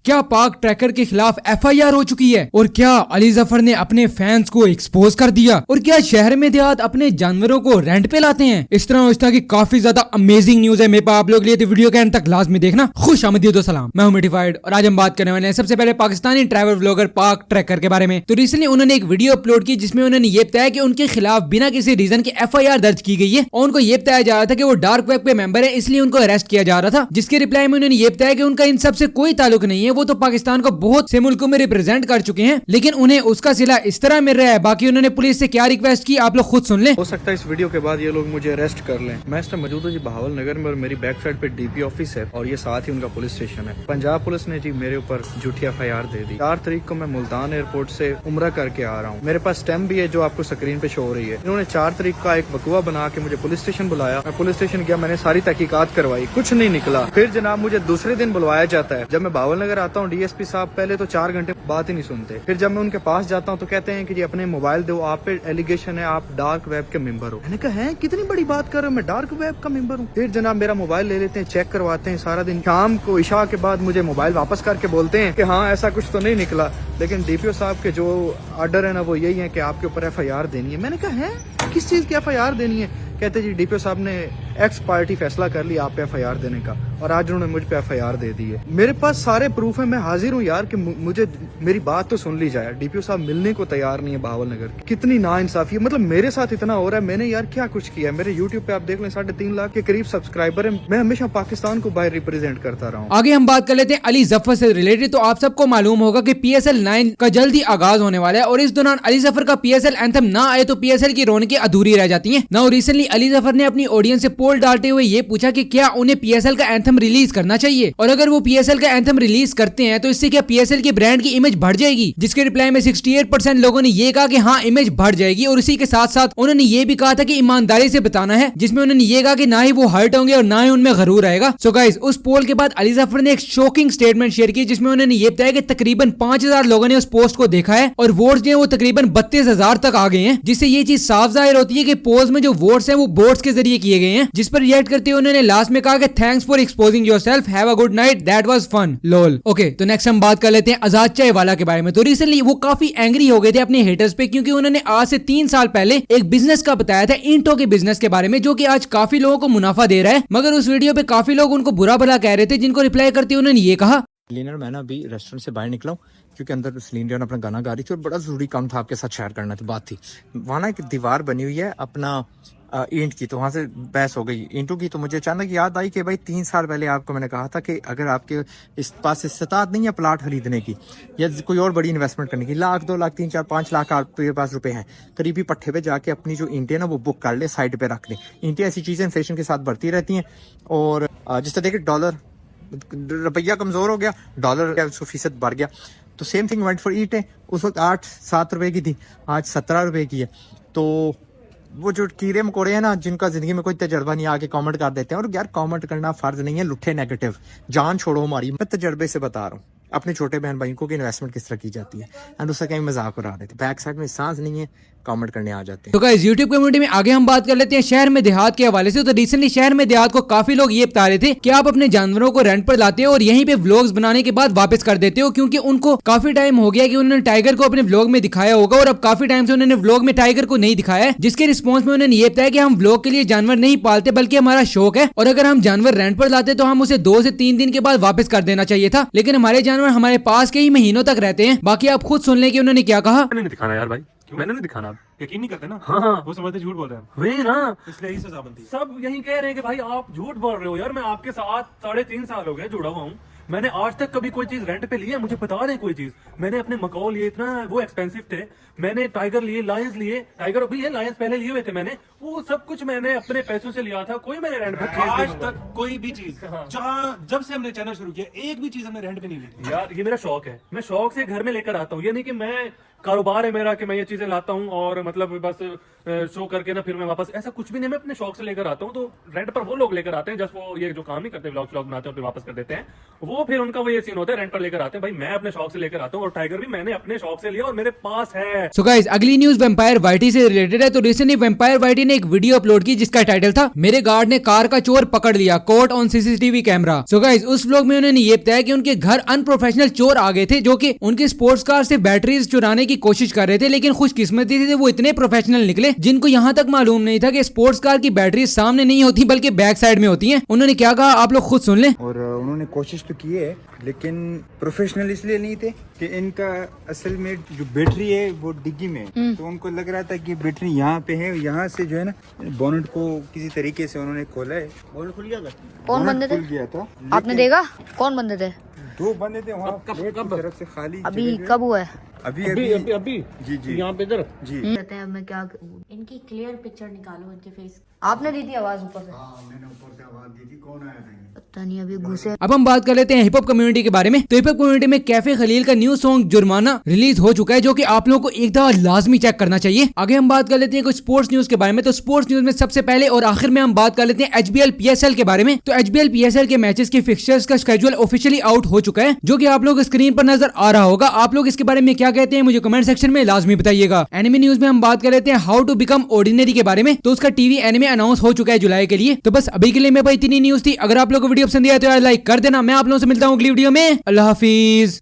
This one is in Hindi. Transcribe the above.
क्या पाक ट्रैकर के खिलाफ FIR हो चुकी है? और क्या अली जफर ने अपने फैंस को एक्सपोज कर दिया? और क्या शहर में देहात अपने जानवरों को रेंट पे लाते हैं? इस तरह की काफी ज्यादा अमेजिंग न्यूज है मेरे पास आप लोग लिए, तो वीडियो के एंड तक लाजमी देखना। खुश आमदीद सलाम, मैं हूं मिटिफाइड और आज हम बात करने वाले हैं सबसे पहले पाकिस्तानी ट्रैवल व्लॉगर पाक ट्रैकर के बारे में। तो रिसेंटली उन्होंने एक वीडियो अपलोड की जिसमें उन्होंने ये बताया कि उनके खिलाफ बिना किसी रीजन के FIR दर्ज की गई है और उनको ये बताया जा रहा था कि वो डार्क वेब के मेंबर है, इसलिए उनको अरेस्ट किया जा रहा था। जिसके रिप्लाई में उन्होंने ये बताया कि उनका इन सबसे कोई ताल्लुक नहीं है, वो तो पाकिस्तान को बहुत से मुल्कों में रिप्रेजेंट कर चुके हैं, लेकिन उन्हें उसका सिला इस तरह मिल रहा है। बाकी उन्होंने पुलिस से क्या रिक्वेस्ट की आप लोग खुद सुन लें। हो सकता है इस वीडियो के बाद ये लोग मुझे अरेस्ट कर लें। मैं इस टाइम मौजूद हूँ जी बहावल नगर में और मेरी बैक साइड पे DP ऑफिस है और ये साथ ही उनका पुलिस स्टेशन है। पंजाब पुलिस ने जी मेरे ऊपर झूठी FIR दे दी। 4 तारीख को मैं मुल्तान एयरपोर्ट से उम्रा करके आ रहा हूँ। मेरे पास स्टैम्प भी है जो आपको स्क्रीन पे शो हो रही है। इन्होंने 4 तारीख का एक वकुआ बना के मुझे पुलिस स्टेशन बुलाया। मैं पुलिस स्टेशन गया, मैंने सारी तहकीकात करवाई, कुछ नहीं निकला। फिर जनाब मुझे दूसरे दिन बुलवाया जाता है। जब मैं बहावल नगर आता हूँ DSP साहब पहले तो 4 घंटे बात ही नहीं सुनते। फिर जब मैं उनके पास जाता हूँ तो कहते हैं कि जी अपने मोबाइल दो, आप पे एलिगेशन है आप डार्क वेब के मेंबर हो। मैंने कहा है कितनी बड़ी बात कर रहे हो, मैं डार्क वेब का मेंबर हूँ। फिर जनाब मेरा मोबाइल ले लेते हैं, चेक करवाते हैं सारा दिन। शाम को इशा के बाद मुझे मोबाइल वापस करके बोलते हैं कि हाँ ऐसा कुछ तो नहीं निकला, लेकिन DPO साहब के जो ऑर्डर है ना वो यही है कि आपके ऊपर FIR देनी है। मैंने कहा है किस चीज की FIR देनी है? कहते जी DPO साहब ने एक्स पार्टी फैसला कर लिया आप पे FIR देने का और आज उन्होंने मुझ पे FIR दे दी है। मेरे पास सारे प्रूफ है, मैं हाजिर हूँ यार कि मुझे मेरी बात तो सुन ली जाए। DPO साहब मिलने को तैयार नहीं है बहावल नगर। कितनी नाइंसाफी है, मतलब मेरे साथ इतना हो रहा है। मैंने यार क्या कुछ किया है? मेरे YouTube पे आप देख लें 3.5 लाख के करीब सब्सक्राइबर है। मैं हमेशा पाकिस्तान को बाहर रिप्रेजेंट करता रहा हूँ। आगे हम बात कर लेते हैं अली जफर से रिलेटेड। तो आप सबको मालूम होगा कि PSL 9 का जल्द ही आगाज होने वाला है और इस दौरान अली जफर का PSL एंथम ना आए तो PSL की रौनकें अधूरी रह जाती हैं। नाउ रिसेंटली अली जफर ने अपनी ऑडियंस से पोल डालते हुए ये पूछा कि क्या उन्हें PSL का एंथम रिलीज करना चाहिए और अगर वो PSL का एंथम रिलीज करते हैं तो इससे क्या PSL की ब्रांड की इमेज बढ़ जाएगी? जिसके रिप्लाई में 68% लोगों ने ये कहा कि हाँ इमेज बढ़ जाएगी और इसी के साथ साथ उन्होंने ये भी कहा था कि ईमानदारी से बताना है, जिसमें उन्होंने ये कहा कि ना ही वो हर्ट होंगे और ना ही उनमें गरूर आएगा। सो गाइस उस पोल के बाद अली जफर ने एक शॉकिंग स्टेटमेंट शेयर की जिसमें उन्होंने ये बताया कि तकरीबन 5000 लोगों ने उस पोस्ट को देखा है और वोट्स जो है वो तकरीबन 32,000 तक आ गए हैं, जिससे ये चीज साफ जाहिर होती है कि पोल्स में जो वोट्स हैं वो बोट्स के जरिए किए गए हैं। जिस पर रिएक्ट करते हुए उन्होंने लास्ट में कहा कि thanks for exposing yourself, have a good night, that was fun, lol. Okay तो नेक्स्ट हम बात कर लेते हैं आजाद चायवाला के बारे में। तो रिसेंटली वो काफी एंग्री हो गए थे अपने हेटर्स पे क्योंकि उन्होंने आज से 3 साल पहले एक बिजनेस का बताया था, इंटो के बिजनेस के बारे में, जो कि आज काफी लोगों को मुनाफा दे रहा है। मगर उस वीडियो पे काफी लोग उनको बुरा भला कह रहे थे, जिनको रिप्लाई करते हुए उन्होंने ये कहा, क्लीनर मैं ना अभी रेस्टोरेंट से बाहर निकला हूँ क्योंकि अंदर सिलेंडर अपना गाना गा रही थी और बड़ा जरूरी काम था आपके साथ शेयर करना थी। बात थी वहाँ ना एक दीवार बनी हुई है अपना ईंट की, तो वहाँ से बहस हो गई ईंटों की। तो मुझे अचानक याद आई कि भाई 3 साल पहले आपको मैंने कहा था कि अगर आपके इस पास इस्तात नहीं है प्लाट खरीदने की या कोई और बड़ी इन्वेस्टमेंट करने की, 1 लाख 2 लाख 3 4 5 लाख आपके पास रुपए हैं, करीबी पट्टे पे जाके अपनी जो ईंटें ना वो बुक कर ले, साइड पे रख ले। ईंटें ऐसी चीज़ें इन्फ्लेशन के साथ बढ़ती रहती हैं और जिस तरह देखिए डॉलर रुपया कमजोर हो गया, डॉलर 100% बढ़ गया। तो सेम थिंग वेंट फॉर ईंटें। उस वक्त 8-7 रुपए की थी, आज 17 रुपए की है। तो वो जो कीड़े मकोड़े हैं ना जिनका जिंदगी में कोई तजर्बा नहीं, आके कमेंट कर देते हैं। और यार कमेंट करना फर्ज नहीं है, लुट्ठे नेगेटिव, जान छोड़ो हमारी। मैं तजर्बे से बता रहा हूँ अपने छोटे बहन भाई को कि इन्वेस्टमेंट किस तरह की जाती है एंड उसका कहीं मजाक उड़ा देते, बैक साइड में सांस नहीं है, कमेंट करने आ जाते हैं। तो गाइस YouTube कम्युनिटी में आगे हम बात कर लेते हैं शहर में देहात के हवाले से। तो रिसेंटली शहर में देहात को काफी लोग ये बता रहे थे कि आप अपने जानवरों को रेंट पर लाते हो और यहीं पे व्लॉग्स बनाने के बाद वापस कर देते हो, क्योंकि उनको काफी टाइम हो गया कि उन्होंने टाइगर को अपने व्लॉग में दिखाया होगा और अब काफी टाइम से उन्होंने व्लॉग में टाइगर को नहीं दिखाया है। जिसके रिस्पॉन्स में उन्होंने ये बताया कि हम व्लॉग के लिए जानवर नहीं पालते बल्कि हमारा शौक है और अगर हम जानवर रेंट पर लाते तो हम उसे 2 से 3 दिन के बाद वापस कर देना चाहिए था, लेकिन हमारे जानवर हमारे पास कई महीनों तक रहते हैं। बाकी आप खुद सुन लें कि उन्होंने क्या कहा। मैंने नहीं दिखाना यार भाई, मैंने नहीं दिखाना। यकीन नहीं करते ना। हाँ वो समझते झूठ बोल रहे हैं, वही ना, इसलिए यही सजा बनती है। सब यही कह रहे हैं कि भाई आप झूठ बोल रहे हो। यार मैं आपके साथ 3.5 साल हो गए जुड़ा हुआ हूँ, मैंने आज तक कभी कोई चीज रेंट पे ली है? मुझे बता दें कोई चीज। मैंने अपने मकाओ लिए, इतना वो एक्सपेंसिव थे, मैंने टाइगर लिए, लायंस लिए, टाइगर भी है, लायंस पहले लिए हुए थे मैंने, वो सब कुछ मैंने अपने पैसों से लिया था, कोई मैंने रेंट पे आज तक कोई भी चीज जहाँ जब से हमने चैनल शुरू किया एक भी चीज हमने रेंट पे नहीं ली। यार ये मेरा शौक है, मैं शौक से घर में लेकर आता हूँ। ये नहीं कि मैं कारोबार है मेरा कि मैं ये चीजें लाता हूँ और मतलब बस शो करके ना फिर मैं वापस, ऐसा कुछ भी नहीं। मैं अपने शौक से लेकर आता हूँ। तो रेंट पर वो लोग लेकर आते हैं जस्ट वो ये जो काम नहीं करते, व्लॉग बनाते हैं फिर वापस कर देते हैं, वो तो फिर उनका वो ये सीन होता है, रेंट पर लेकर आते हैं। भाई मैं अपने शौक से लेकर आता हूँ, और टाइगर भी मैंने अपने शौक से लिया और मेरे पास है। सो गाइस, अगली न्यूज वेम्पायर वाइटी से रिलेटेड है। तो रिसेंटली वेम्पायर वाइटी ने एक वीडियो अपलोड की जिसका टाइटल था मेरे गार्ड ने कार का चोर पकड़ लिया, court on CCTV camera. So guys, उस व्लॉग में उन्होंने ये बताया कि उनके घर अनप्रोफेशनल चोर आ गए थे जो कि उनके स्पोर्ट्स कार से बैटरीज चुराने की कोशिश कर रहे थे, लेकिन खुशकिस्मती से वो इतने प्रोफेशनल निकले जिनको यहाँ तक मालूम नहीं था कि स्पोर्ट्स कार की बैटरी सामने नहीं होती बल्कि बैक साइड में होती है। उन्होंने क्या कहा आप लोग खुद सुन लें। और उन्होंने कोशिश तो की है लेकिन प्रोफेशनल इसलिए नहीं थे कि इनका असल में जो बैटरी है वो डिग्गी में है। तो उनको लग रहा था कि बैटरी यहाँ पे है, यहाँ से जो है ना बोनट को किसी तरीके से उन्होंने खोला है। बोनट खुल गया था। कौन बंदे थे? खुल गया था। आपने देखा कौन बंदे थे? दो बंदे थे वहाँ प्लेट की तरफ से खाली। अभी कब हुआ है? अभी जी जी यहाँ पे इधर जी। कहते हैं मैं क्या करूं? इनकी क्लियर पिक्चर निकालो इनके फेस। आपने दी थी आवाज ऊपर से? मैंने ऊपर से आवाज दी थी, कौन आया था? पता नहीं, अभी घुसे। अब हम बात कर लेते हैं हिप हॉप कम्युनिटी के बारे में। तो हिप हॉप कम्युनिटी में कैफे खलील का न्यू सॉन्ग जुर्माना रिलीज हो चुका है जो कि आप लोगों को एक दफा लाजमी चेक करना चाहिए। आगे हम बात कर लेते हैं कुछ स्पोर्ट्स न्यूज के बारे में। तो स्पोर्ट्स न्यूज में सबसे पहले और आखिर में हम बात कर लेते हैं HBL PSL के बारे में। तो HBL PSL के मैचेस के फिक्सचर्स का शेड्यूल ऑफिशियली आउट हो चुका है जो कि आप लोग स्क्रीन पर नजर आ रहा होगा। आप लोग इसके बारे में क्या कहते हैं मुझे कमेंट सेक्शन में लाजमी बताइएगा। एनिमे न्यूज में हम बात कर लेते हैं हाउ टू बिकम ऑर्डिनरी के बारे में। तो उसका टीवी एनिमे अनाउंस हो चुका है जुलाई के लिए। तो बस अभी के लिए मेरे पास इतनी न्यूज थी। अगर आप लोग को वीडियो पसंद आया तो यार लाइक कर देना। मैं आप लोगों से मिलता हूँ अगली वीडियो में। अल्लाह हाफिज।